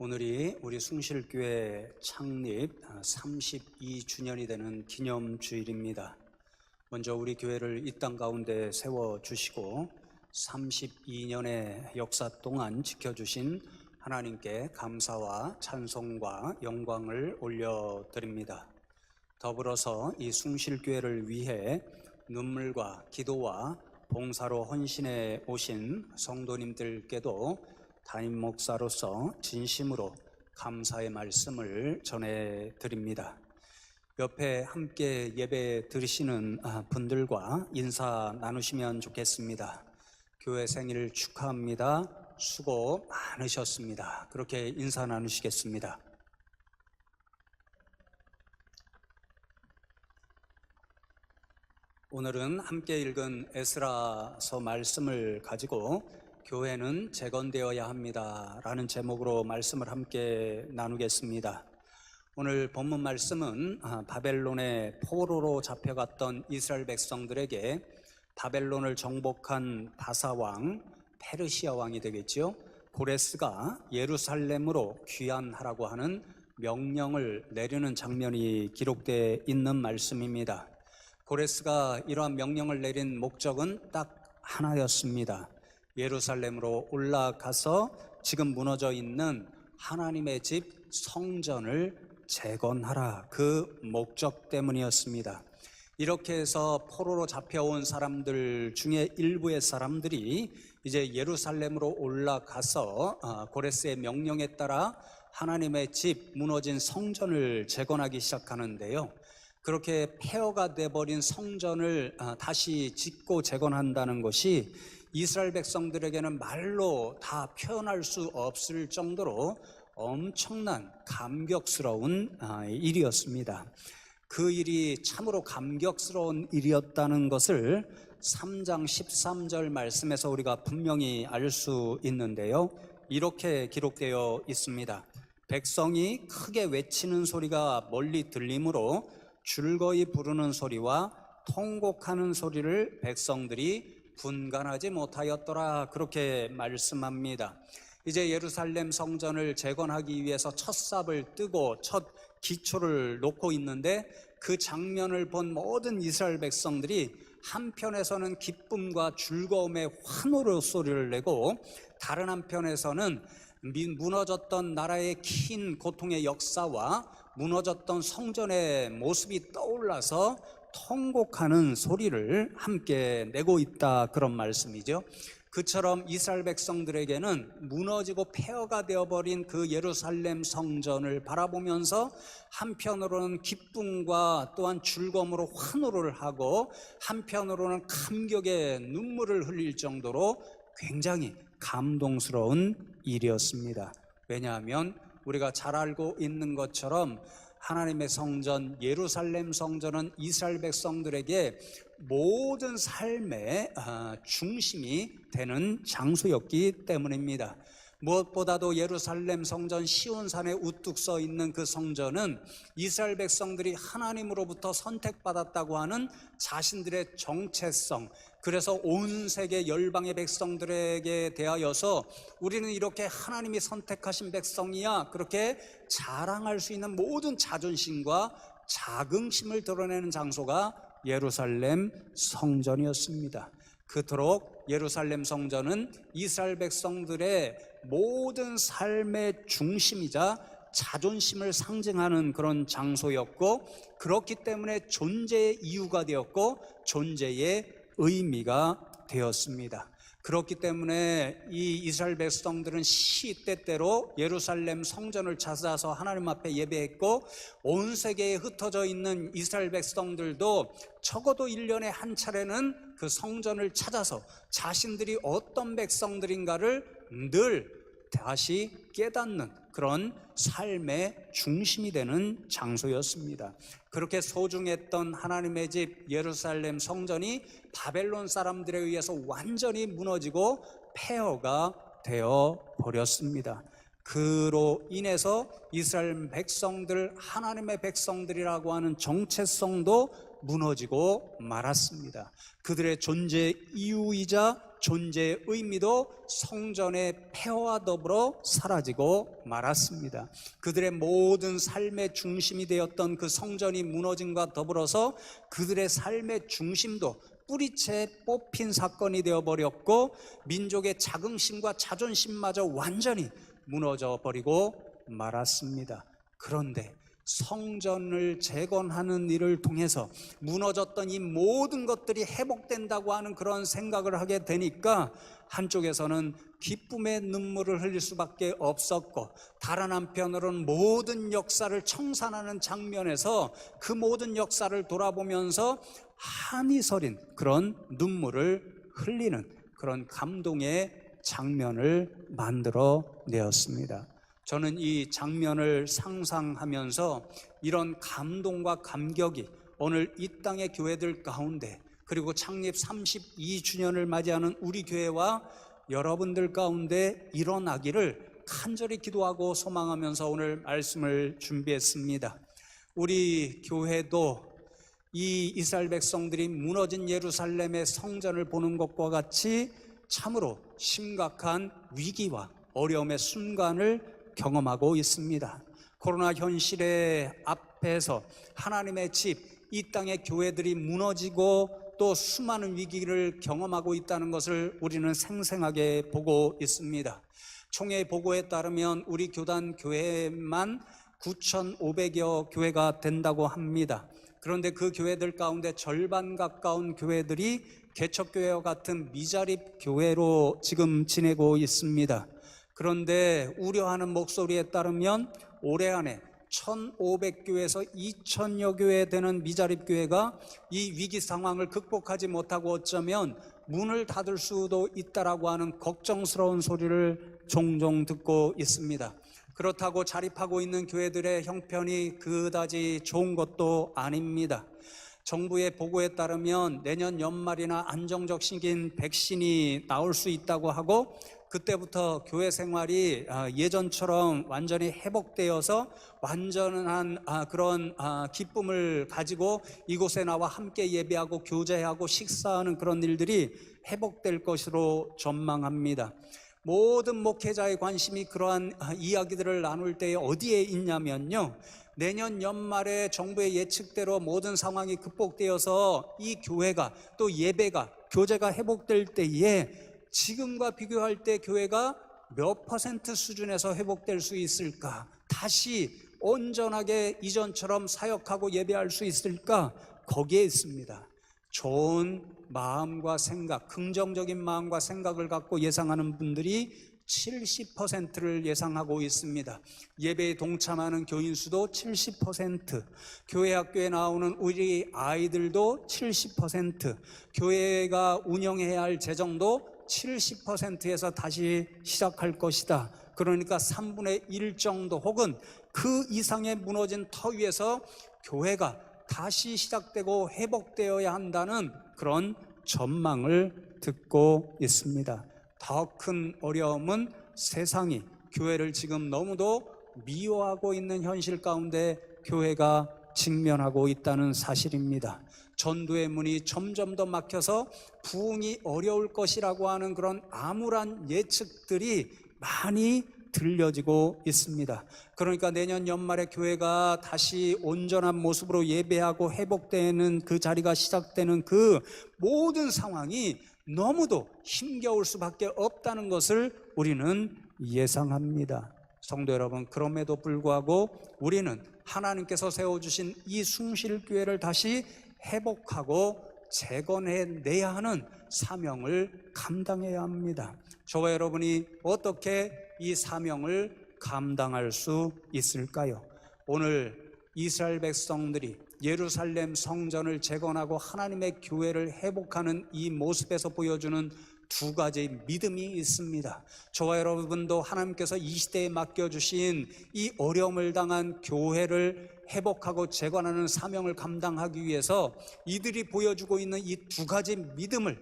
오늘이 우리 숭실교회 창립 32주년이 되는 기념주일입니다. 먼저 우리 교회를 이 땅 가운데 세워주시고 32년의 역사 동안 지켜주신 하나님께 감사와 찬송과 영광을 올려드립니다. 더불어서 이 숭실교회를 위해 눈물과 기도와 봉사로 헌신해 오신 성도님들께도 담임 목사로서 진심으로 감사의 말씀을 전해드립니다. 옆에 함께 예배 드리시는 분들과 인사 나누시면 좋겠습니다. 교회 생일 축하합니다. 수고 많으셨습니다. 그렇게 인사 나누시겠습니다. 오늘은 함께 읽은 에스라서 말씀을 가지고 교회는 재건되어야 합니다 라는 제목으로 말씀을 함께 나누겠습니다. 오늘 본문 말씀은 바벨론의 포로로 잡혀갔던 이스라엘 백성들에게 바벨론을 정복한 바사왕, 페르시아 왕이 되겠죠. 고레스가 예루살렘으로 귀환하라고 하는 명령을 내리는 장면이 기록되어 있는 말씀입니다. 고레스가 이러한 명령을 내린 목적은 딱 하나였습니다. 예루살렘으로 올라가서 지금 무너져 있는 하나님의 집 성전을 재건하라, 그 목적 때문이었습니다. 이렇게 해서 포로로 잡혀온 사람들 중에 일부의 사람들이 이제 예루살렘으로 올라가서 고레스의 명령에 따라 하나님의 집, 무너진 성전을 재건하기 시작하는데요. 그렇게 폐허가 돼버린 성전을 다시 짓고 재건한다는 것이 이스라엘 백성들에게는 말로 다 표현할 수 없을 정도로 엄청난 감격스러운 일이었습니다. 그 일이 참으로 감격스러운 일이었다는 것을 3장 13절 말씀에서 우리가 분명히 알 수 있는데요. 이렇게 기록되어 있습니다. 백성이 크게 외치는 소리가 멀리 들리므로 줄거이 부르는 소리와 통곡하는 소리를 백성들이 분간하지 못하였더라, 그렇게 말씀합니다. 이제 예루살렘 성전을 재건하기 위해서 첫 삽을 뜨고 첫 기초를 놓고 있는데 그 장면을 본 모든 이스라엘 백성들이 한편에서는 기쁨과 즐거움의 환호로 소리를 내고 다른 한편에서는 무너졌던 나라의 긴 고통의 역사와 무너졌던 성전의 모습이 떠올라서 통곡하는 소리를 함께 내고 있다, 그런 말씀이죠. 그처럼 이스라엘 백성들에게는 무너지고 폐허가 되어버린 그 예루살렘 성전을 바라보면서 한편으로는 기쁨과 또한 즐거움으로 환호를 하고 한편으로는 감격의 눈물을 흘릴 정도로 굉장히 감동스러운 일이었습니다. 왜냐하면 우리가 잘 알고 있는 것처럼 하나님의 성전, 예루살렘 성전은 이스라엘 백성들에게 모든 삶의 중심이 되는 장소였기 때문입니다. 무엇보다도 예루살렘 성전 시온산에 우뚝 서 있는 그 성전은 이스라엘 백성들이 하나님으로부터 선택받았다고 하는 자신들의 정체성, 그래서 온 세계 열방의 백성들에게 대하여서 우리는 이렇게 하나님이 선택하신 백성이야, 그렇게 자랑할 수 있는 모든 자존심과 자긍심을 드러내는 장소가 예루살렘 성전이었습니다. 그토록 예루살렘 성전은 이스라엘 백성들의 모든 삶의 중심이자 자존심을 상징하는 그런 장소였고, 그렇기 때문에 존재의 이유가 되었고 존재의 의미가 되었습니다. 그렇기 때문에 이 이스라엘 백성들은 시때때로 예루살렘 성전을 찾아서 하나님 앞에 예배했고, 온 세계에 흩어져 있는 이스라엘 백성들도 적어도 1년에 한 차례는 그 성전을 찾아서 자신들이 어떤 백성들인가를 늘 다시 깨닫는 그런 삶의 중심이 되는 장소였습니다. 그렇게 소중했던 하나님의 집 예루살렘 성전이 바벨론 사람들에 의해서 완전히 무너지고 폐허가 되어 버렸습니다. 그로 인해서 이스라엘 백성들, 하나님의 백성들이라고 하는 정체성도 무너지고 말았습니다. 그들의 존재 이유이자 존재의 의미도 성전의 폐허와 더불어 사라지고 말았습니다. 그들의 모든 삶의 중심이 되었던 그 성전이 무너짐과 더불어서 그들의 삶의 중심도 뿌리채 뽑힌 사건이 되어버렸고, 민족의 자긍심과 자존심마저 완전히 무너져 버리고 말았습니다. 그런데 성전을 재건하는 일을 통해서 무너졌던 이 모든 것들이 회복된다고 하는 그런 생각을 하게 되니까 한쪽에서는 기쁨의 눈물을 흘릴 수밖에 없었고, 다른 한편으로는 모든 역사를 청산하는 장면에서 그 모든 역사를 돌아보면서 한이 서린 그런 눈물을 흘리는 그런 감동의 장면을 만들어 내었습니다. 저는 이 장면을 상상하면서 이런 감동과 감격이 오늘 이 땅의 교회들 가운데, 그리고 창립 32주년을 맞이하는 우리 교회와 여러분들 가운데 일어나기를 간절히 기도하고 소망하면서 오늘 말씀을 준비했습니다. 우리 교회도 이 이스라엘 백성들이 무너진 예루살렘의 성전을 보는 것과 같이 참으로 심각한 위기와 어려움의 순간을 경험하고 있습니다. 코로나 현실의 앞에서 하나님의 집, 이 땅의 교회들이 무너지고 또 수많은 위기를 경험하고 있다는 것을 우리는 생생하게 보고 있습니다. 총회 보고에 따르면 우리 교단 교회만 9,500여 교회가 된다고 합니다. 그런데 그 교회들 가운데 절반 가까운 교회들이 개척교회와 같은 미자립 교회로 지금 지내고 있습니다. 그런데 우려하는 목소리에 따르면 올해 안에 1,500교회에서 2,000여 교회 되는 미자립 교회가 이 위기 상황을 극복하지 못하고 어쩌면 문을 닫을 수도 있다라고 하는 걱정스러운 소리를 종종 듣고 있습니다. 그렇다고 자립하고 있는 교회들의 형편이 그다지 좋은 것도 아닙니다. 정부의 보고에 따르면 내년 연말이나 안정적 시기인 백신이 나올 수 있다고 하고, 그때부터 교회 생활이 예전처럼 완전히 회복되어서 완전한 그런 기쁨을 가지고 이곳에 나와 함께 예배하고 교제하고 식사하는 그런 일들이 회복될 것으로 전망합니다. 모든 목회자의 관심이 그러한 이야기들을 나눌 때에 어디에 있냐면요, 내년 연말에 정부의 예측대로 모든 상황이 극복되어서 이 교회가 또 예배가 교제가 회복될 때에 지금과 비교할 때 교회가 몇 퍼센트 수준에서 회복될 수 있을까? 다시 온전하게 이전처럼 사역하고 예배할 수 있을까? 거기에 있습니다. 좋은 마음과 생각, 긍정적인 마음과 생각을 갖고 예상하는 분들이 70%를 예상하고 있습니다. 예배에 동참하는 교인 수도 70%, 교회 학교에 나오는 우리 아이들도 70%, 교회가 운영해야 할 재정도 70%에서 다시 시작할 것이다. 그러니까 3분의 1 정도 혹은 그 이상의 무너진 터 위에서 교회가 다시 시작되고 회복되어야 한다는 그런 전망을 듣고 있습니다. 더 큰 어려움은 세상이 교회를 지금 너무도 미워하고 있는 현실 가운데 교회가 직면하고 있다는 사실입니다. 전도의 문이 점점 더 막혀서 부흥이 어려울 것이라고 하는 그런 암울한 예측들이 많이 들려지고 있습니다. 그러니까 내년 연말에 교회가 다시 온전한 모습으로 예배하고 회복되는 그 자리가 시작되는 그 모든 상황이 너무도 힘겨울 수밖에 없다는 것을 우리는 예상합니다. 성도 여러분, 그럼에도 불구하고 우리는 하나님께서 세워주신 이 숭실교회를 다시 회복하고 재건해내야 하는 사명을 감당해야 합니다. 저와 여러분이 어떻게 이 사명을 감당할 수 있을까요? 오늘 이스라엘 백성들이 예루살렘 성전을 재건하고 하나님의 교회를 회복하는 이 모습에서 보여주는 두 가지 믿음이 있습니다. 저와 여러분도 하나님께서 이 시대에 맡겨주신 이 어려움을 당한 교회를 회복하고 재건하는 사명을 감당하기 위해서 이들이 보여주고 있는 이 두 가지 믿음을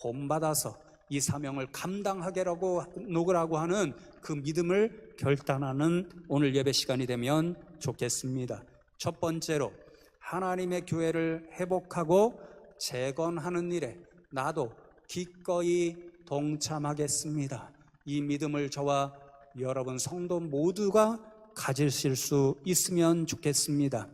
본받아서 이 사명을 감당하게라고 노그라고 하는 그 믿음을 결단하는 오늘 예배 시간이 되면 좋겠습니다. 첫 번째로, 하나님의 교회를 회복하고 재건하는 일에 나도 기꺼이 동참하겠습니다. 이 믿음을 저와 여러분 성도 모두가 가지실 수 있으면 좋겠습니다.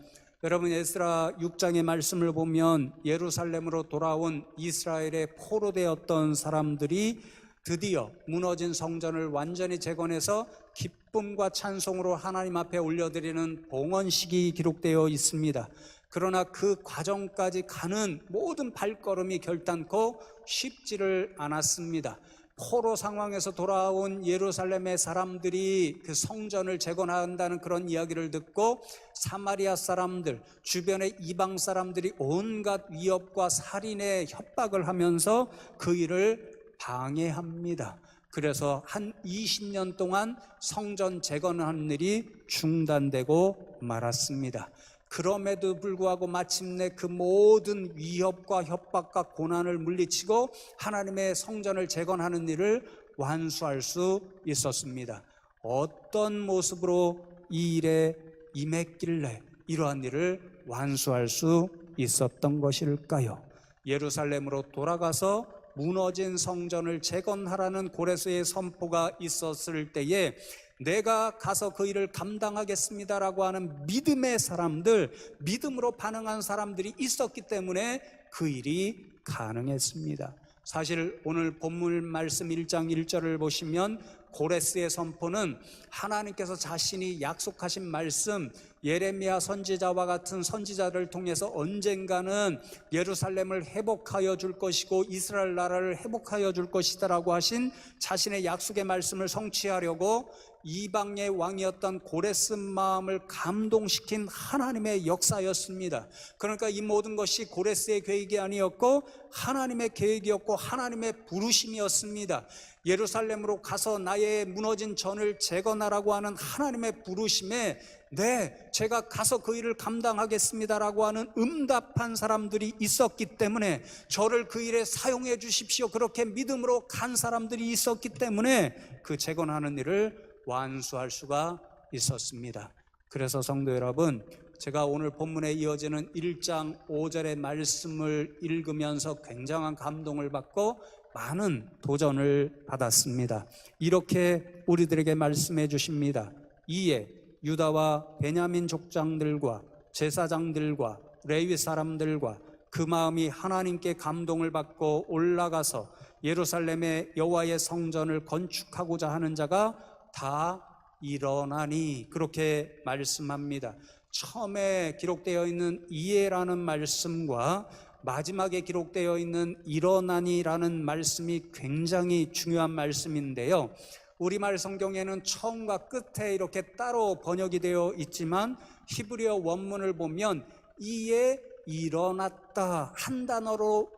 여러분, 에스라 6장의 말씀을 보면 예루살렘으로 돌아온 이스라엘의 포로되었던 사람들이 드디어 무너진 성전을 완전히 재건해서 기쁨과 찬송으로 하나님 앞에 올려드리는 봉헌식이 기록되어 있습니다. 그러나 그 과정까지 가는 모든 발걸음이 결단코 쉽지를 않았습니다. 포로 상황에서 돌아온 예루살렘의 사람들이 그 성전을 재건한다는 그런 이야기를 듣고 사마리아 사람들, 주변의 이방 사람들이 온갖 위협과 살인의 협박을 하면서 그 일을 방해합니다. 그래서 한 20년 동안 성전 재건하는 일이 중단되고 말았습니다. 그럼에도 불구하고 마침내 그 모든 위협과 협박과 고난을 물리치고 하나님의 성전을 재건하는 일을 완수할 수 있었습니다. 어떤 모습으로 이 일에 임했길래 이러한 일을 완수할 수 있었던 것일까요? 예루살렘으로 돌아가서 무너진 성전을 재건하라는 고레스의 선포가 있었을 때에 내가 가서 그 일을 감당하겠습니다라고 하는 믿음의 사람들, 믿음으로 반응한 사람들이 있었기 때문에 그 일이 가능했습니다. 사실 오늘 본문 말씀 1장 1절을 보시면 고레스의 선포는 하나님께서 자신이 약속하신 말씀, 예레미야 선지자와 같은 선지자를 통해서 언젠가는 예루살렘을 회복하여 줄 것이고 이스라엘 나라를 회복하여 줄 것이다라고 하신 자신의 약속의 말씀을 성취하려고 이방의 왕이었던 고레스 마음을 감동시킨 하나님의 역사였습니다. 그러니까 이 모든 것이 고레스의 계획이 아니었고 하나님의 계획이었고 하나님의 부르심이었습니다. 예루살렘으로 가서 나의 무너진 전을 재건하라고 하는 하나님의 부르심에 네, 제가 가서 그 일을 감당하겠습니다라고 하는 응답한 사람들이 있었기 때문에 저를 그 일에 사용해 주십시오, 그렇게 믿음으로 간 사람들이 있었기 때문에 그 재건하는 일을 완수할 수가 있었습니다. 그래서 성도 여러분, 제가 오늘 본문에 이어지는 1장 5절의 말씀을 읽으면서 굉장한 감동을 받고 많은 도전을 받았습니다. 이렇게 우리들에게 말씀해 주십니다. 이에 유다와 베냐민 족장들과 제사장들과 레위 사람들과 그 마음이 하나님께 감동을 받고 올라가서 예루살렘의 여호와의 성전을 건축하고자 하는 자가 다 일어나니, 그렇게 말씀합니다. 처음에 기록되어 있는 이에라는 말씀과 마지막에 기록되어 있는 일어나니라는 말씀이 굉장히 중요한 말씀인데요, 우리말 성경에는 처음과 끝에 이렇게 따로 번역이 되어 있지만 히브리어 원문을 보면 이에 일어났다 한 단어로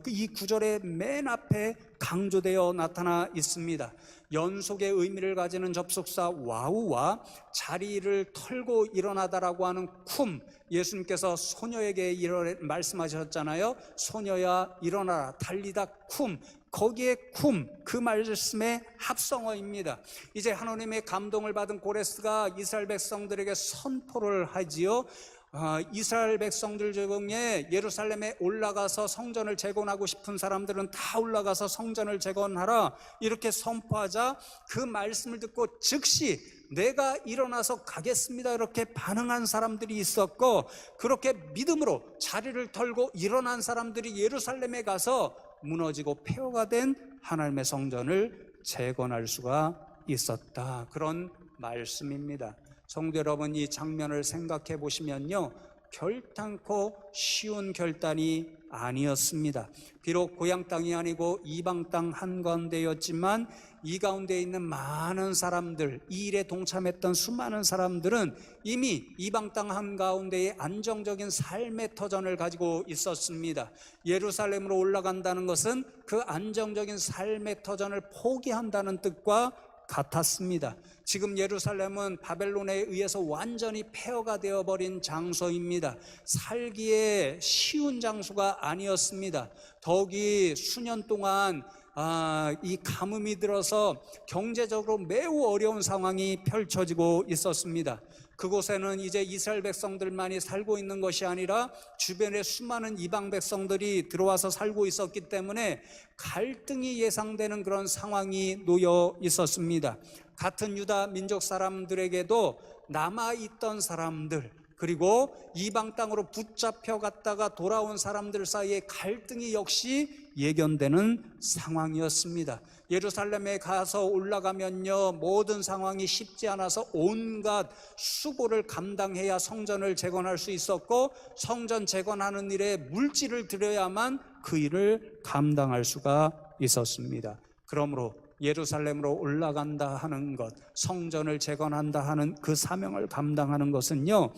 이 구절의 맨 앞에 강조되어 나타나 있습니다. 연속의 의미를 가지는 접속사 와우와 자리를 털고 일어나다라고 하는 쿰, 예수님께서 소녀에게 말씀하셨잖아요. 소녀야 일어나라, 달리다 쿰, 거기에 쿰, 그 말씀의 합성어입니다. 이제 하나님의 감동을 받은 고레스가 이스라엘 백성들에게 선포를 하지요. 이스라엘 백성들 중에 예루살렘에 올라가서 성전을 재건하고 싶은 사람들은 다 올라가서 성전을 재건하라, 이렇게 선포하자 그 말씀을 듣고 즉시 내가 일어나서 가겠습니다, 이렇게 반응한 사람들이 있었고, 그렇게 믿음으로 자리를 털고 일어난 사람들이 예루살렘에 가서 무너지고 폐허가 된 하나님의 성전을 재건할 수가 있었다, 그런 말씀입니다. 성도 여러분, 이 장면을 생각해 보시면요, 결단코 쉬운 결단이 아니었습니다. 비록 고향 땅이 아니고 이방 땅 한가운데였지만 이 가운데 있는 많은 사람들, 이 일에 동참했던 수많은 사람들은 이미 이방 땅 한가운데에 안정적인 삶의 터전을 가지고 있었습니다. 예루살렘으로 올라간다는 것은 그 안정적인 삶의 터전을 포기한다는 뜻과 같았습니다. 지금 예루살렘은 바벨론에 의해서 완전히 폐허가 되어버린 장소입니다. 살기에 쉬운 장소가 아니었습니다. 더욱이 수년 동안 이 가뭄이 들어서 경제적으로 매우 어려운 상황이 펼쳐지고 있었습니다. 그곳에는 이제 이스라엘 백성들만이 살고 있는 것이 아니라 주변에 수많은 이방 백성들이 들어와서 살고 있었기 때문에 갈등이 예상되는 그런 상황이 놓여 있었습니다. 같은 유다 민족 사람들에게도 남아있던 사람들, 그리고 이방 땅으로 붙잡혀 갔다가 돌아온 사람들 사이에 갈등이 역시 예견되는 상황이었습니다. 예루살렘에 가서 올라가면요, 모든 상황이 쉽지 않아서 온갖 수고를 감당해야 성전을 재건할 수 있었고, 성전 재건하는 일에 물질을 들여야만 그 일을 감당할 수가 있었습니다. 그러므로 예루살렘으로 올라간다 하는 것, 성전을 재건한다 하는 그 사명을 감당하는 것은요,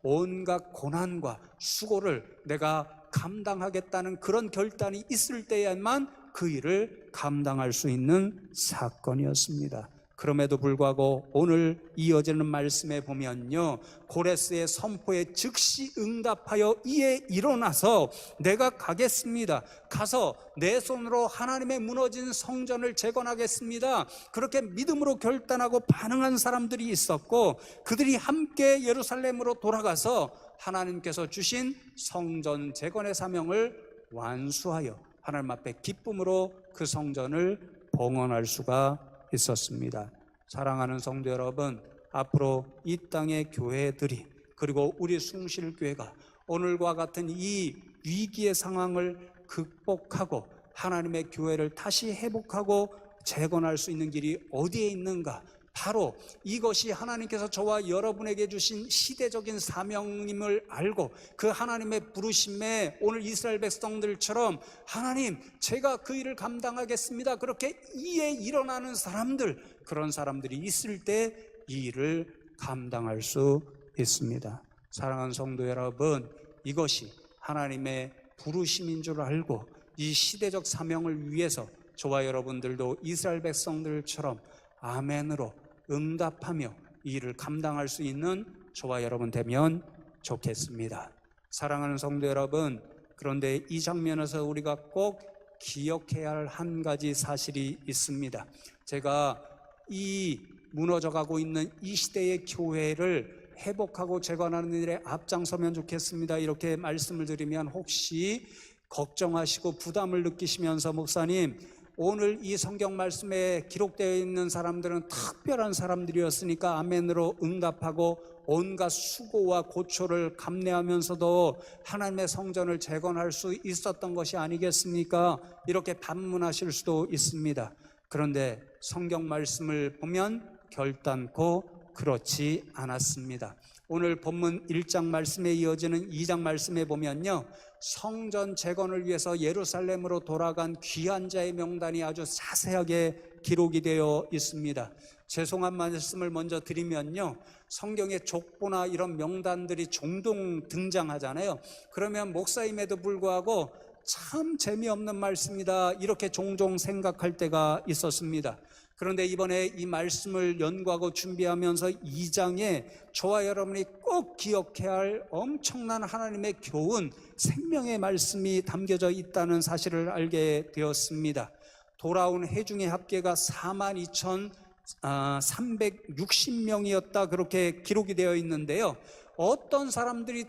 온갖 고난과 수고를 내가 감당하겠다는 그런 결단이 있을 때에만 그 일을 감당할 수 있는 사건이었습니다. 그럼에도 불구하고 오늘 이어지는 말씀에 보면요, 고레스의 선포에 즉시 응답하여 이에 일어나서 내가 가겠습니다. 가서 내 손으로 하나님의 무너진 성전을 재건하겠습니다. 그렇게 믿음으로 결단하고 반응한 사람들이 있었고, 그들이 함께 예루살렘으로 돌아가서 하나님께서 주신 성전 재건의 사명을 완수하여 하나님 앞에 기쁨으로 그 성전을 봉헌할 수가 있었습니다. 사랑하는 성도 여러분, 앞으로 이 땅의 교회들이, 그리고 우리 숭실교회가 오늘과 같은 이 위기의 상황을 극복하고 하나님의 교회를 다시 회복하고 재건할 수 있는 길이 어디에 있는가? 바로 이것이 하나님께서 저와 여러분에게 주신 시대적인 사명임을 알고 그 하나님의 부르심에 오늘 이스라엘 백성들처럼 하나님, 제가 그 일을 감당하겠습니다, 그렇게 이에 일어나는 사람들, 그런 사람들이 있을 때 이 일을 감당할 수 있습니다. 사랑하는 성도 여러분, 이것이 하나님의 부르심인 줄 알고 이 시대적 사명을 위해서 저와 여러분들도 이스라엘 백성들처럼 아멘으로 응답하며 이 일을 감당할 수 있는 저와 여러분 되면 좋겠습니다. 사랑하는 성도 여러분, 그런데 이 장면에서 우리가 꼭 기억해야 할 한 가지 사실이 있습니다. 제가 이 무너져가고 있는 이 시대의 교회를 회복하고 재건하는 일에 앞장서면 좋겠습니다, 이렇게 말씀을 드리면 혹시 걱정하시고 부담을 느끼시면서 목사님, 오늘 이 성경 말씀에 기록되어 있는 사람들은 특별한 사람들이었으니까 아멘으로 응답하고 온갖 수고와 고초를 감내하면서도 하나님의 성전을 재건할 수 있었던 것이 아니겠습니까? 이렇게 반문하실 수도 있습니다. 그런데 성경 말씀을 보면 결단코 그렇지 않았습니다. 오늘 본문 1장 말씀에 이어지는 2장 말씀에 보면요, 성전 재건을 위해서 예루살렘으로 돌아간 귀한 자의 명단이 아주 자세하게 기록이 되어 있습니다. 죄송한 말씀을 먼저 드리면요, 성경에 족보나 이런 명단들이 종종 등장하잖아요. 그러면 목사임에도 불구하고 참 재미없는 말씀이다, 이렇게 종종 생각할 때가 있었습니다. 그런데 이번에 이 말씀을 연구하고 준비하면서 2장에 저와 여러분이 꼭 기억해야 할 엄청난 하나님의 교훈, 생명의 말씀이 담겨져 있다는 사실을 알게 되었습니다. 돌아온 회중의 합계가 42,360명이었다, 그렇게 기록이 되어 있는데요. 어떤 사람들이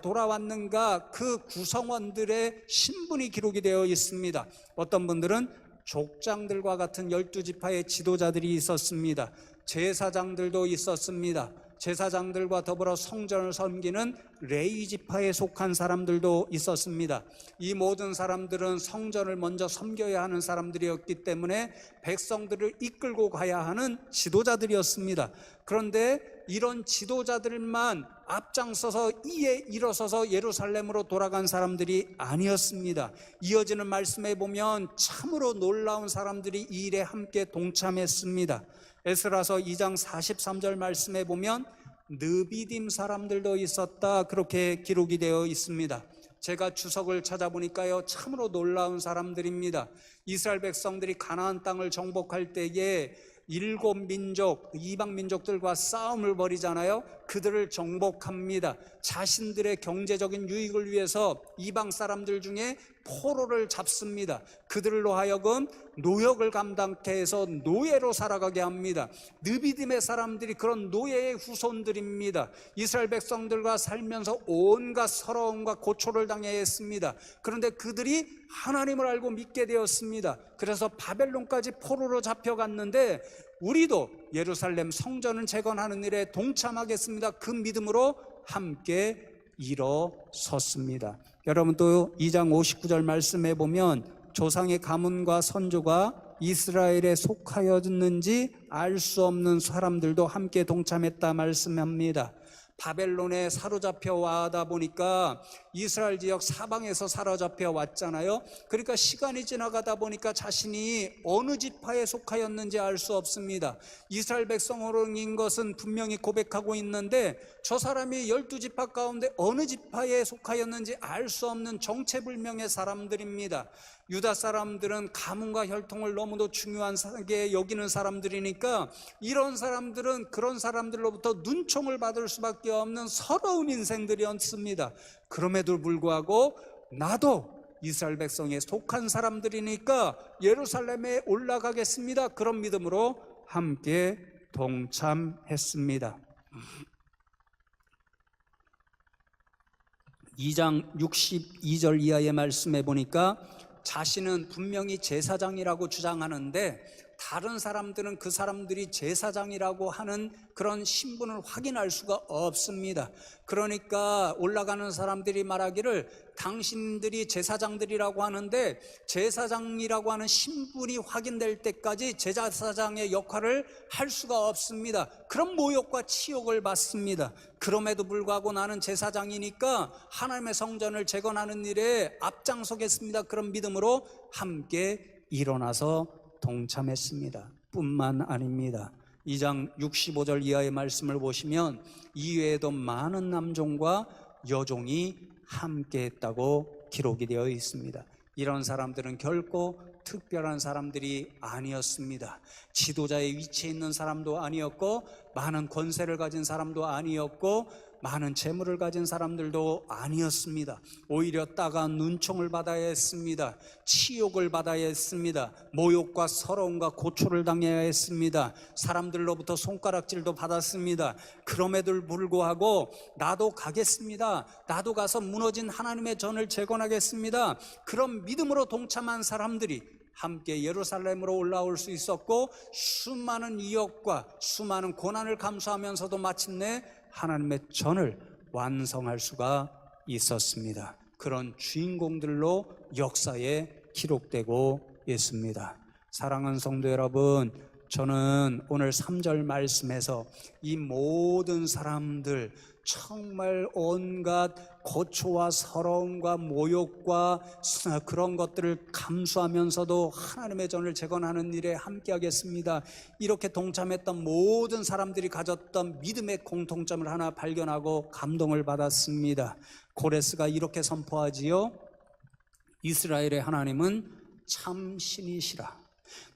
돌아왔는가, 그 구성원들의 신분이 기록이 되어 있습니다. 어떤 분들은 족장들과 같은 12지파의 지도자들이 있었습니다. 제사장들도 있었습니다. 제사장들과 더불어 성전을 섬기는 레위 지파에 속한 사람들도 있었습니다. 이 모든 사람들은 성전을 먼저 섬겨야 하는 사람들이었기 때문에 백성들을 이끌고 가야 하는 지도자들이었습니다. 그런데 이런 지도자들만 앞장서서 이에 일어서서 예루살렘으로 돌아간 사람들이 아니었습니다. 이어지는 말씀에 보면 참으로 놀라운 사람들이 이 일에 함께 동참했습니다. 에스라서 2장 43절 말씀에 보면 느비딤 사람들도 있었다, 그렇게 기록이 되어 있습니다. 제가 주석을 찾아보니까요, 참으로 놀라운 사람들입니다. 이스라엘 백성들이 가나안 땅을 정복할 때에 7민족, 이방 민족들과 싸움을 벌이잖아요. 그들을 정복합니다. 자신들의 경제적인 유익을 위해서 이방 사람들 중에 포로를 잡습니다. 그들로 하여금 노역을 감당케 해서 노예로 살아가게 합니다. 느비딤의 사람들이 그런 노예의 후손들입니다. 이스라엘 백성들과 살면서 온갖 서러움과 고초를 당해야 했습니다. 그런데 그들이 하나님을 알고 믿게 되었습니다. 그래서 바벨론까지 포로로 잡혀갔는데 우리도 예루살렘 성전을 재건하는 일에 동참하겠습니다. 그 믿음으로 함께 일어섰습니다. 여러분 또 2장 59절 말씀해 보면 조상의 가문과 선조가 이스라엘에 속하였는지 알 수 없는 사람들도 함께 동참했다 말씀합니다. 바벨론에 사로잡혀 와다 보니까 이스라엘 지역 사방에서 사로잡혀 왔잖아요. 그러니까 시간이 지나가다 보니까 자신이 어느 지파에 속하였는지 알 수 없습니다. 이스라엘 백성인 것은 분명히 고백하고 있는데 저 사람이 12지파 가운데 어느 지파에 속하였는지 알 수 없는 정체불명의 사람들입니다. 유다 사람들은 가문과 혈통을 너무도 중요하게 여기는 사람들이니까 이런 사람들은 그런 사람들로부터 눈총을 받을 수밖에 없는 서러운 인생들이었습니다. 그럼에도 불구하고 나도 이스라엘 백성에 속한 사람들이니까 예루살렘에 올라가겠습니다. 그런 믿음으로 함께 동참했습니다. 2장 62절 이하의 말씀에 보니까 자신은 분명히 제사장이라고 주장하는데 다른 사람들은 그 사람들이 제사장이라고 하는 그런 신분을 확인할 수가 없습니다. 그러니까 올라가는 사람들이 말하기를 당신들이 제사장들이라고 하는데 제사장이라고 하는 신분이 확인될 때까지 제사장의 역할을 할 수가 없습니다. 그런 모욕과 치욕을 받습니다. 그럼에도 불구하고 나는 제사장이니까 하나님의 성전을 재건하는 일에 앞장서겠습니다. 그런 믿음으로 함께 일어나서 동참했습니다. 뿐만 아닙니다. 2장 65절 이하의 말씀을 보시면 이외에도 많은 남종과 여종이 함께했다고 기록이 되어 있습니다. 이런 사람들은 결코 특별한 사람들이 아니었습니다. 지도자의 위치에 있는 사람도 아니었고 많은 권세를 가진 사람도 아니었고 많은 재물을 가진 사람들도 아니었습니다. 오히려 따가운 눈총을 받아야 했습니다. 치욕을 받아야 했습니다. 모욕과 서러움과 고초를 당해야 했습니다. 사람들로부터 손가락질도 받았습니다. 그럼에도 불구하고 나도 가겠습니다. 나도 가서 무너진 하나님의 전을 재건하겠습니다. 그런 믿음으로 동참한 사람들이 함께 예루살렘으로 올라올 수 있었고 수많은 위협과 수많은 고난을 감수하면서도 마침내 하나님의 전을 완성할 수가 있었습니다. 그런 주인공들로 역사에 기록되고 있습니다. 사랑하는 성도 여러분, 저는 오늘 3절 말씀에서 이 모든 사람들 정말 온갖 고초와 서러움과 모욕과 그런 것들을 감수하면서도 하나님의 전을 재건하는 일에 함께하겠습니다. 이렇게 동참했던 모든 사람들이 가졌던 믿음의 공통점을 하나 발견하고 감동을 받았습니다. 고레스가 이렇게 선포하지요. 이스라엘의 하나님은 참 신이시라.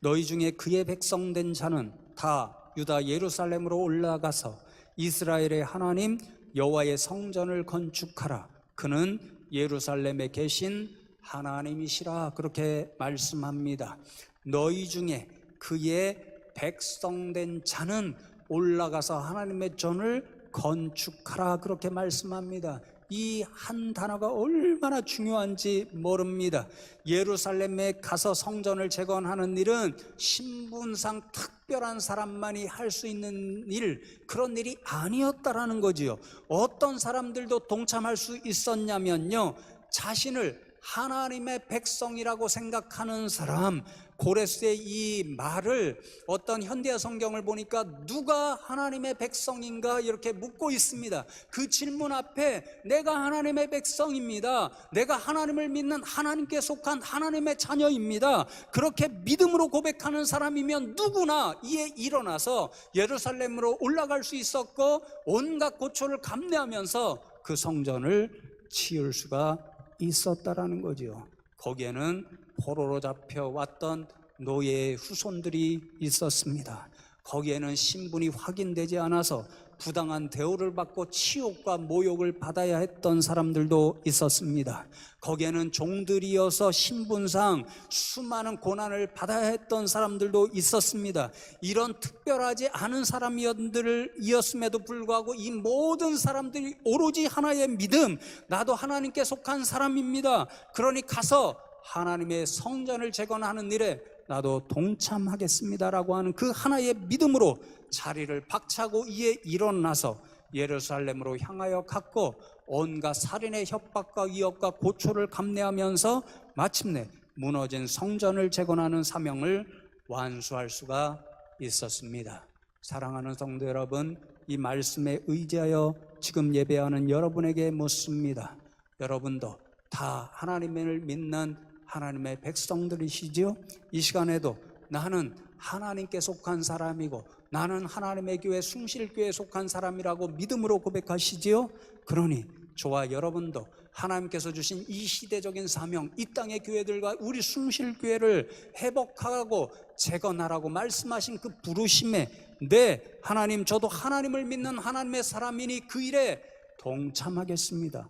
너희 중에 그의 백성된 자는 다 유다 예루살렘으로 올라가서 이스라엘의 하나님 여호와의 성전을 건축하라. 그는 예루살렘에 계신 하나님이시라. 그렇게 말씀합니다. 너희 중에 그의 백성된 자는 올라가서 하나님의 전을 건축하라. 그렇게 말씀합니다. 이 한 단어가 얼마나 중요한지 모릅니다. 예루살렘에 가서 성전을 재건하는 일은 신분상 특별한 사람만이 할 수 있는 일, 그런 일이 아니었다라는 거지요. 어떤 사람들도 동참할 수 있었냐면요, 자신을 하나님의 백성이라고 생각하는 사람. 고레스의 이 말을 어떤 현대어 성경을 보니까 누가 하나님의 백성인가 이렇게 묻고 있습니다. 그 질문 앞에 내가 하나님의 백성입니다, 내가 하나님을 믿는 하나님께 속한 하나님의 자녀입니다, 그렇게 믿음으로 고백하는 사람이면 누구나 이에 일어나서 예루살렘으로 올라갈 수 있었고 온갖 고초를 감내하면서 그 성전을 치울 수가 있었다라는 거죠. 거기에는 포로로 잡혀왔던 노예의 후손들이 있었습니다. 거기에는 신분이 확인되지 않아서 부당한 대우를 받고 치욕과 모욕을 받아야 했던 사람들도 있었습니다. 거기에는 종들이어서 신분상 수많은 고난을 받아야 했던 사람들도 있었습니다. 이런 특별하지 않은 사람이었음에도 불구하고 이 모든 사람들이 오로지 하나의 믿음, 나도 하나님께 속한 사람입니다, 그러니 가서 하나님의 성전을 재건하는 일에 나도 동참하겠습니다라고 하는 그 하나의 믿음으로 자리를 박차고 이에 일어나서 예루살렘으로 향하여 갔고, 온갖 살인의 협박과 위협과 고초를 감내하면서 마침내 무너진 성전을 재건하는 사명을 완수할 수가 있었습니다. 사랑하는 성도 여러분, 이 말씀에 의지하여 지금 예배하는 여러분에게 묻습니다. 여러분도 다 하나님을 믿는 하나님의 백성들이시지요? 이 시간에도 나는 하나님께 속한 사람이고 나는 하나님의 교회 숭실교회에 속한 사람이라고 믿음으로 고백하시지요? 그러니 저와 여러분도 하나님께서 주신 이 시대적인 사명, 이 땅의 교회들과 우리 숭실교회를 회복하고 재건하라고 말씀하신 그 부르심에, 네, 하나님, 저도 하나님을 믿는 하나님의 사람이니 그 일에 동참하겠습니다,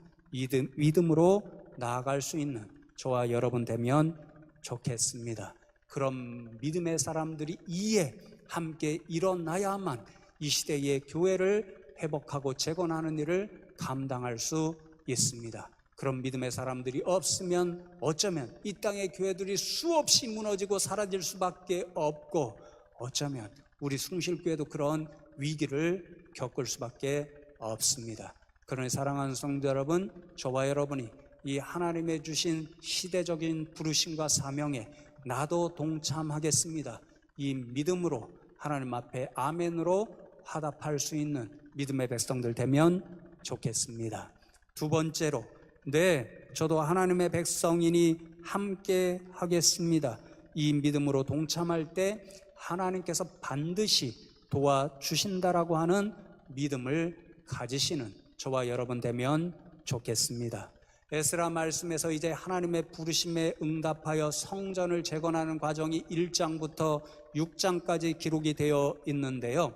믿음으로 나아갈 수 있는 저와 여러분 되면 좋겠습니다. 그런 믿음의 사람들이 이에 함께 일어나야만 이 시대의 교회를 회복하고 재건하는 일을 감당할 수 있습니다. 그런 믿음의 사람들이 없으면 어쩌면 이 땅의 교회들이 수없이 무너지고 사라질 수밖에 없고, 어쩌면 우리 숭실교회도 그런 위기를 겪을 수밖에 없습니다. 그러니 사랑하는 성도 여러분, 저와 여러분이 이 하나님의 주신 시대적인 부르심과 사명에 나도 동참하겠습니다, 이 믿음으로 하나님 앞에 아멘으로 화답할 수 있는 믿음의 백성들 되면 좋겠습니다. 두 번째로, 네, 저도 하나님의 백성이니 함께 하겠습니다, 이 믿음으로 동참할 때 하나님께서 반드시 도와주신다라고 하는 믿음을 가지시는 저와 여러분 되면 좋겠습니다. 에스라 말씀에서 이제 하나님의 부르심에 응답하여 성전을 재건하는 과정이 1장부터 6장까지 기록이 되어 있는데요,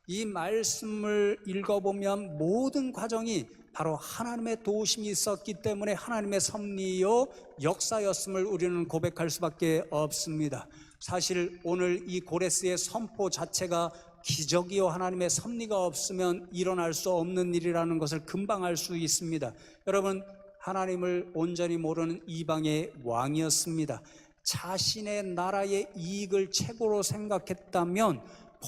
이 말씀을 읽어보면 모든 과정이 바로 하나님의 도우심이 있었기 때문에 하나님의 섭리요 역사였음을 우리는 고백할 수밖에 없습니다. 사실 오늘 이 고레스의 선포 자체가 기적이요 하나님의 섭리가 없으면 일어날 수 없는 일이라는 것을 금방 알 수 있습니다. 여러분, 하나님을 온전히 모르는 이방의 왕이었습니다. 자신의 나라의 이익을 최고로 생각했다면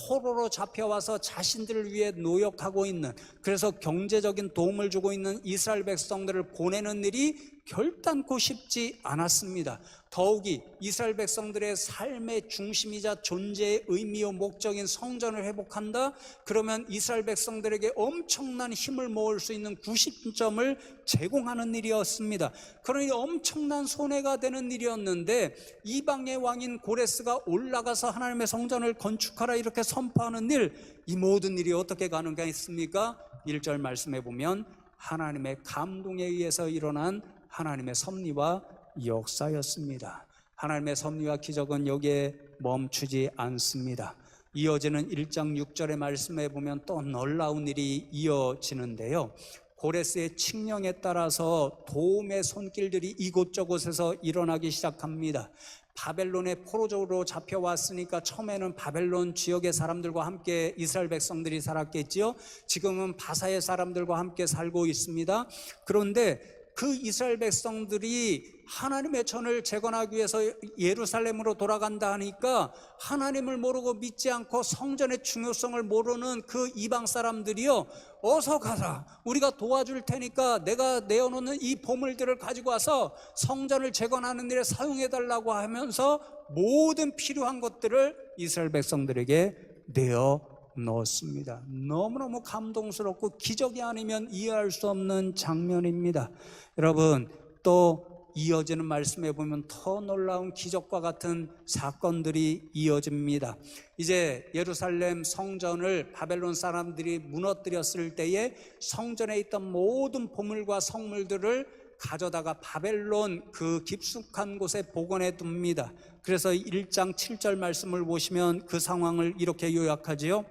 포로로 잡혀와서 자신들을 위해 노역하고 있는, 그래서 경제적인 도움을 주고 있는 이스라엘 백성들을 보내는 일이 결단코 쉽지 않았습니다. 더욱이 이스라엘 백성들의 삶의 중심이자 존재의 의미요 목적인 성전을 회복한다? 그러면 이스라엘 백성들에게 엄청난 힘을 모을 수 있는 구심점을 제공하는 일이었습니다. 그러니 엄청난 손해가 되는 일이었는데, 이방의 왕인 고레스가 올라가서 하나님의 성전을 건축하라 이렇게 선포하는 일, 이 모든 일이 어떻게 가능했습니까? 1절 말씀해 보면 하나님의 감동에 의해서 일어난 하나님의 섭리와 역사였습니다. 하나님의 섭리와 기적은 여기에 멈추지 않습니다. 이어지는 1장 6절의 말씀에 보면 또 놀라운 일이 이어지는데요, 고레스의 칙령에 따라서 도움의 손길들이 이곳저곳에서 일어나기 시작합니다. 바벨론의 포로적으로 잡혀왔으니까 처음에는 바벨론 지역의 사람들과 함께 이스라엘 백성들이 살았겠지요. 지금은 바사의 사람들과 함께 살고 있습니다. 그런데 그 이스라엘 백성들이 하나님의 전을 재건하기 위해서 예루살렘으로 돌아간다 하니까 하나님을 모르고 믿지 않고 성전의 중요성을 모르는 그 이방 사람들이요, 어서 가라, 우리가 도와줄 테니까 내가 내어놓는 이 보물들을 가지고 와서 성전을 재건하는 일에 사용해달라고 하면서 모든 필요한 것들을 이스라엘 백성들에게 내어 넣었습니다. 너무너무 감동스럽고 기적이 아니면 이해할 수 없는 장면입니다. 여러분, 또 이어지는 말씀에 보면 더 놀라운 기적과 같은 사건들이 이어집니다. 이제 예루살렘 성전을 바벨론 사람들이 무너뜨렸을 때에 성전에 있던 모든 보물과 성물들을 가져다가 바벨론 그 깊숙한 곳에 보관해 둡니다. 그래서 1장 7절 말씀을 보시면 그 상황을 이렇게 요약하지요.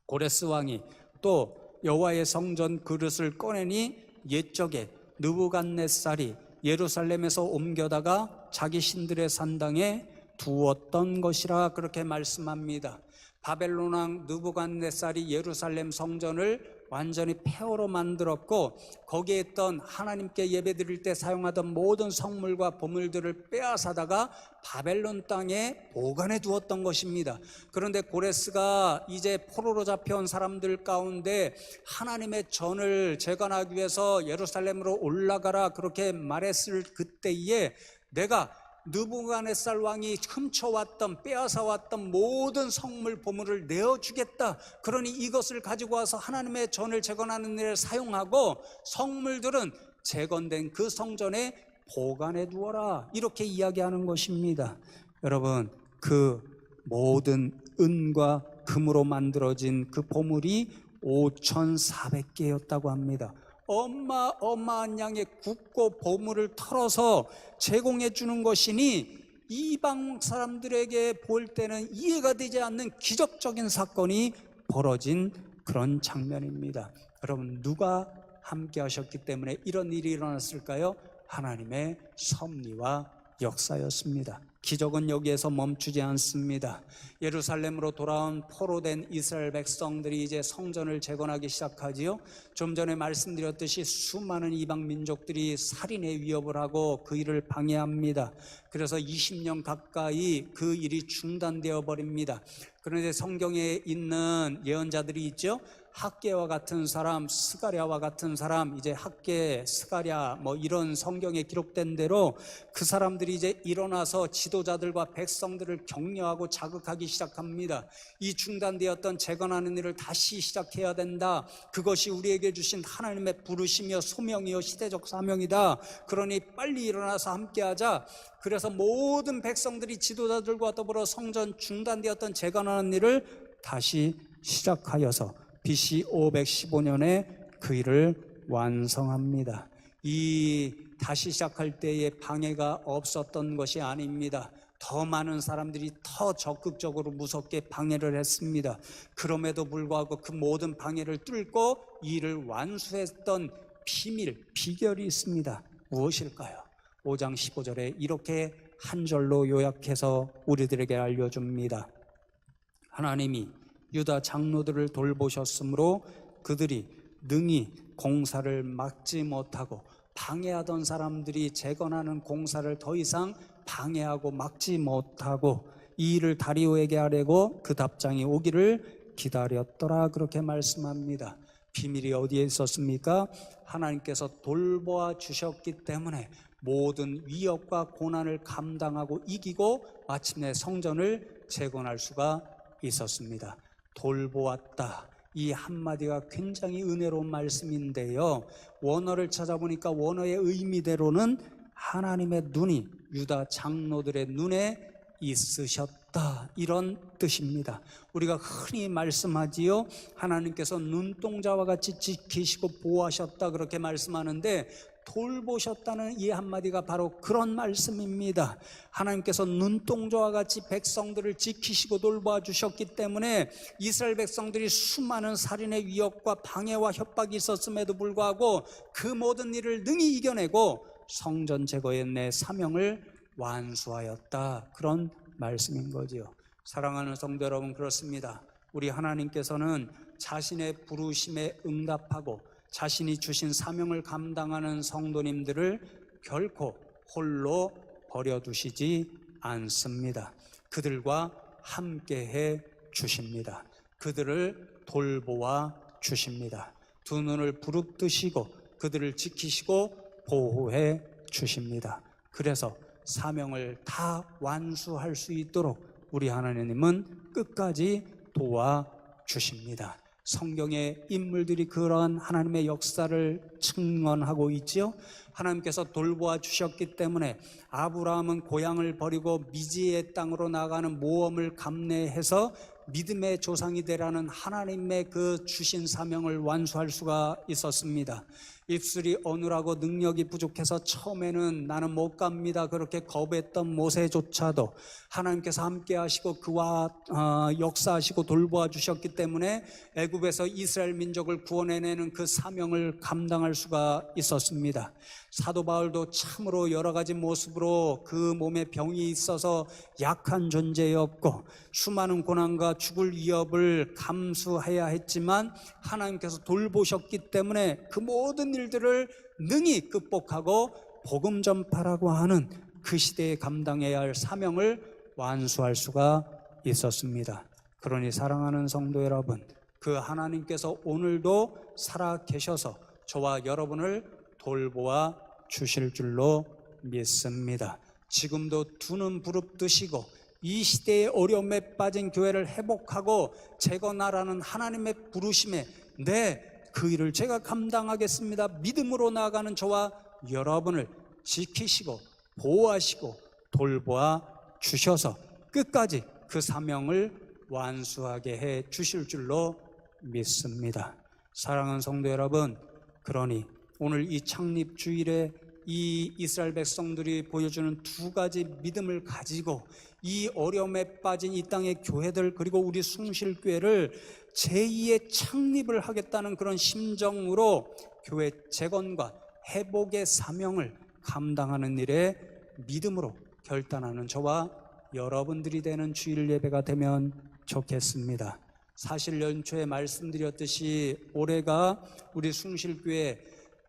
고레스 왕이 또 여호와의 성전 그릇을 꺼내니 옛적에 느부갓네살이 예루살렘에서 옮겨다가 자기 신들의 산당에 두었던 것이라 그렇게 말씀합니다. 바벨론 왕 느부갓네살이 예루살렘 성전을 완전히 폐허로 만들었고 거기에 있던 하나님께 예배드릴 때 사용하던 모든 성물과 보물들을 빼앗아다가 바벨론 땅에 보관해 두었던 것입니다. 그런데 고레스가 이제 포로로 잡혀온 사람들 가운데 하나님의 전을 재건하기 위해서 예루살렘으로 올라가라 그렇게 말했을 그때에 내가 느부갓네살 왕이 훔쳐왔던 빼앗아왔던 모든 성물 보물을 내어주겠다. 그러니 이것을 가지고 와서 하나님의 전을 재건하는 일에 사용하고 성물들은 재건된 그 성전에 보관해 두어라. 이렇게 이야기하는 것입니다. 여러분, 그 모든 은과 금으로 만들어진 그 보물이 5,400개였다고 합니다. 어마어마한 양의 국고 보물을 털어서 제공해 주는 것이니 이방 사람들에게 볼 때는 이해가 되지 않는 기적적인 사건이 벌어진 그런 장면입니다. 여러분, 누가 함께 하셨기 때문에 이런 일이 일어났을까요? 하나님의 섭리와 역사였습니다. 기적은 여기에서 멈추지 않습니다. 예루살렘으로 돌아온 포로된 이스라엘 백성들이 이제 성전을 재건하기 시작하지요. 좀 전에 말씀드렸듯이 수많은 이방 민족들이 살인의 위협을 하고 그 일을 방해합니다. 그래서 20년 가까이 그 일이 중단되어 버립니다. 그런데 성경에 있는 예언자들이 있죠. 학개와 같은 사람, 스가랴와 같은 사람, 이제 학개, 스가랴 뭐 이런 성경에 기록된 대로 그 사람들이 이제 일어나서 지도자들과 백성들을 격려하고 자극하기 시작합니다. 이 중단되었던 재건하는 일을 다시 시작해야 된다. 그것이 우리에게 주신 하나님의 부르심이요 소명이요 시대적 사명이다. 그러니 빨리 일어나서 함께하자. 그래서 모든 백성들이 지도자들과 더불어 성전 중단되었던 재건하는 일을 다시 시작하여서 BC 515년에 그 일을 완성합니다. 이 다시 시작할 때에 방해가 없었던 것이 아닙니다. 더 많은 사람들이 더 적극적으로 무섭게 방해를 했습니다. 그럼에도 불구하고 그 모든 방해를 뚫고 이 일을 완수했던 비결이 있습니다. 무엇일까요? 5장 15절에 이렇게 한 절로 요약해서 우리들에게 알려줍니다. 하나님이 유다 장로들을 돌보셨으므로 그들이 능히 공사를 막지 못하고 방해하던 사람들이 재건하는 공사를 더 이상 방해하고 막지 못하고 이 일을 다리오에게 하려고 그 답장이 오기를 기다렸더라 그렇게 말씀합니다. 비밀이 어디에 있었습니까? 하나님께서 돌보아 주셨기 때문에 모든 위협과 고난을 감당하고 이기고 마침내 성전을 재건할 수가 있었습니다. 돌보았다. 이 한마디가 굉장히 은혜로운 말씀인데요. 원어를 찾아보니까 원어의 의미대로는 하나님의 눈이 유다 장로들의 눈에 있으셨다 이런 뜻입니다. 우리가 흔히 말씀하지요. 하나님께서 눈동자와 같이 지키시고 보호하셨다 그렇게 말씀하는데 돌보셨다는 이 한마디가 바로 그런 말씀입니다. 하나님께서 눈동자와 같이 백성들을 지키시고 돌보아 주셨기 때문에 이스라엘 백성들이 수많은 살인의 위협과 방해와 협박이 있었음에도 불구하고 그 모든 일을 능히 이겨내고 성전 제거의 내 사명을 완수하였다 그런 말씀인 거지요. 사랑하는 성도 여러분, 그렇습니다. 우리 하나님께서는 자신의 부르심에 응답하고 자신이 주신 사명을 감당하는 성도님들을 결코 홀로 버려두시지 않습니다. 그들과 함께해 주십니다. 그들을 돌보아 주십니다. 두 눈을 부릅뜨시고 그들을 지키시고 보호해 주십니다. 그래서 사명을 다 완수할 수 있도록 우리 하나님은 끝까지 도와주십니다. 성경의 인물들이 그러한 하나님의 역사를 증언하고 있지요. 하나님께서 돌보아 주셨기 때문에 아브라함은 고향을 버리고 미지의 땅으로 나가는 모험을 감내해서 믿음의 조상이 되라는 하나님의 그 주신 사명을 완수할 수가 있었습니다. 입술이 어눌하고 능력이 부족해서 처음에는 나는 못 갑니다 그렇게 거부했던 모세조차도 하나님께서 함께 하시고 그와 역사하시고 돌보아 주셨기 때문에 애굽에서 이스라엘 민족을 구원해내는 그 사명을 감당할 수가 있었습니다. 사도 바울도 참으로 여러 가지 모습으로 그 몸에 병이 있어서 약한 존재였고 수많은 고난과 죽을 위협을 감수해야 했지만 하나님께서 돌보셨기 때문에 그 모든 일들을 능히 극복하고 복음 전파라고 하는 그 시대에 감당해야 할 사명을 완수할 수가 있었습니다. 그러니 사랑하는 성도 여러분, 그 하나님께서 오늘도 살아 계셔서 저와 여러분을 돌보아 주실 줄로 믿습니다. 지금도 두 눈 부릅뜨시고 이 시대의 어려움에 빠진 교회를 회복하고 재건하라는 하나님의 부르심에 그 일을 제가 감당하겠습니다. 믿음으로 나아가는 저와 여러분을 지키시고 보호하시고 돌보아 주셔서 끝까지 그 사명을 완수하게 해 주실 줄로 믿습니다. 사랑하는 성도 여러분, 그러니 오늘 이 창립 주일에 이 이스라엘 백성들이 보여주는 두 가지 믿음을 가지고 이 어려움에 빠진 이 땅의 교회들 그리고 우리 숭실교회를 제2의 창립을 하겠다는 그런 심정으로 교회 재건과 회복의 사명을 감당하는 일에 믿음으로 결단하는 저와 여러분들이 되는 주일 예배가 되면 좋겠습니다. 사실 연초에 말씀드렸듯이 올해가 우리 숭실교회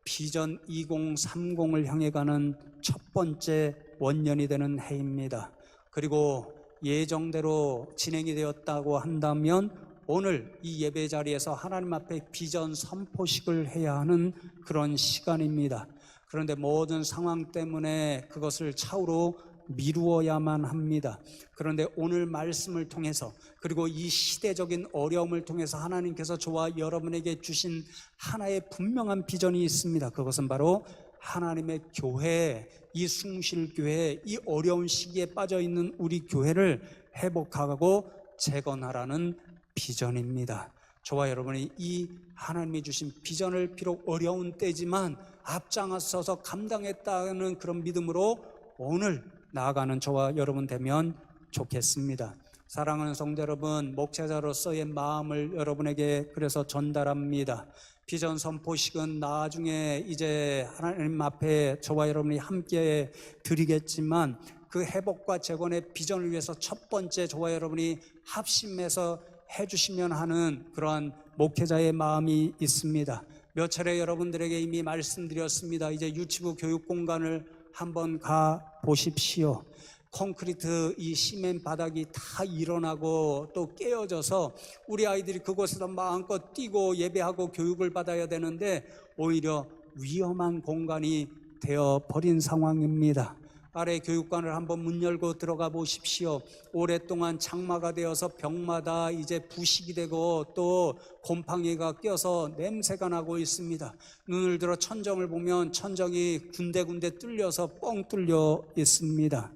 비전 2030을 향해 가는 첫 번째 원년이 되는 해입니다. 그리고 예정대로 진행이 되었다고 한다면 오늘 이 예배 자리에서 하나님 앞에 비전 선포식을 해야 하는 그런 시간입니다. 그런데 모든 상황 때문에 그것을 차후로 미루어야만 합니다. 그런데 오늘 말씀을 통해서 그리고 이 시대적인 어려움을 통해서 하나님께서 저와 여러분에게 주신 하나의 분명한 비전이 있습니다. 그것은 바로 하나님의 교회, 이 숭실교회, 이 어려운 시기에 빠져있는 우리 교회를 회복하고 재건하라는 비전입니다. 저와 여러분이 이 하나님이 주신 비전을 비록 어려운 때지만 앞장서서 감당했다는 그런 믿음으로 오늘 나아가는 저와 여러분 되면 좋겠습니다. 사랑하는 성도 여러분, 목회자로서의 마음을 여러분에게 그래서 전달합니다. 비전 선포식은 나중에 이제 하나님 앞에 저와 여러분이 함께 드리겠지만 그 회복과 재건의 비전을 위해서 첫 번째 저와 여러분이 합심해서 해주시면 하는 그러한 목회자의 마음이 있습니다. 몇 차례 여러분들에게 이미 말씀드렸습니다. 이제 유치부 교육 공간을 한번 가 보십시오. 콘크리트 이 시멘 바닥이 다 일어나고 또 깨어져서 우리 아이들이 그곳에서 마음껏 뛰고 예배하고 교육을 받아야 되는데 오히려 위험한 공간이 되어 버린 상황입니다. 아래 교육관을 한번 문 열고 들어가 보십시오. 오랫동안 장마가 되어서 벽마다 이제 부식이 되고 또 곰팡이가 껴서 냄새가 나고 있습니다. 눈을 들어 천정을 보면 천정이 군데군데 뚫려서 뻥 뚫려 있습니다.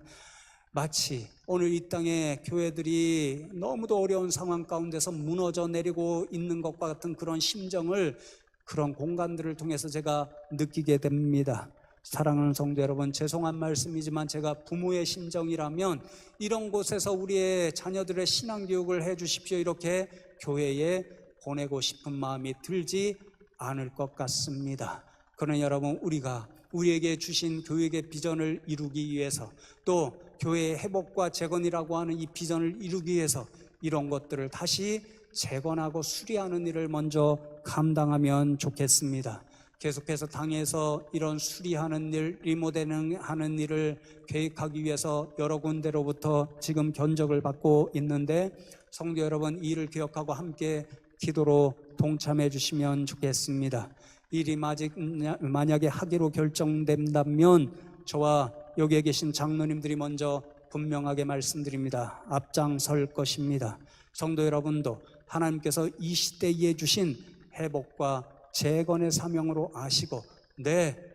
마치 오늘 이 땅의 교회들이 너무도 어려운 상황 가운데서 무너져 내리고 있는 것과 같은 그런 심정을 그런 공간들을 통해서 제가 느끼게 됩니다. 사랑하는 성도 여러분, 죄송한 말씀이지만 제가 부모의 심정이라면 이런 곳에서 우리의 자녀들의 신앙교육을 해주십시오 이렇게 교회에 보내고 싶은 마음이 들지 않을 것 같습니다. 그러나 여러분, 우리가 우리에게 주신 교육의 비전을 이루기 위해서 또 교회의 회복과 재건이라고 하는 이 비전을 이루기 위해서 이런 것들을 다시 재건하고 수리하는 일을 먼저 감당하면 좋겠습니다. 계속해서 당에서 이런 수리하는 일, 리모델링하는 일을 계획하기 위해서 여러 군데로부터 지금 견적을 받고 있는데 성도 여러분, 이 일을 기억하고 함께 기도로 동참해 주시면 좋겠습니다. 일이 만약에 하기로 결정된다면 저와 여기에 계신 장로님들이 먼저 분명하게 말씀드립니다. 앞장설 것입니다. 성도 여러분도 하나님께서 이 시대에 주신 회복과 재건의 사명으로 아시고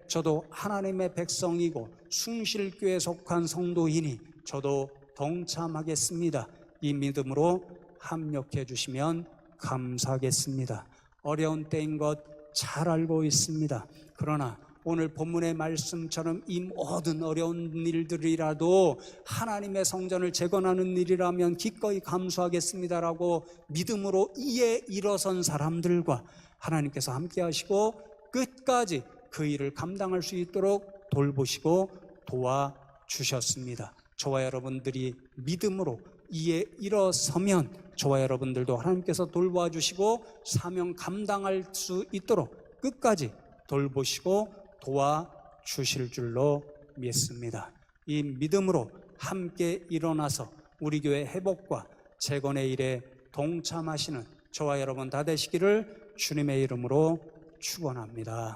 저도 하나님의 백성이고 숭실교회에 속한 성도이니 저도 동참하겠습니다. 이 믿음으로 합력해 주시면 감사하겠습니다. 어려운 때인 것 잘 알고 있습니다. 그러나 오늘 본문의 말씀처럼 이 모든 어려운 일들이라도 하나님의 성전을 재건하는 일이라면 기꺼이 감수하겠습니다라고 믿음으로 이에 일어선 사람들과 하나님께서 함께 하시고 끝까지 그 일을 감당할 수 있도록 돌보시고 도와주셨습니다. 저와 여러분들이 믿음으로 이에 일어서면 저와 여러분들도 하나님께서 돌봐주시고 사명 감당할 수 있도록 끝까지 돌보시고 도와주실 줄로 믿습니다. 이 믿음으로 함께 일어나서 우리 교회 회복과 재건의 일에 동참하시는 저와 여러분 다 되시기를 주님의 이름으로 축원합니다.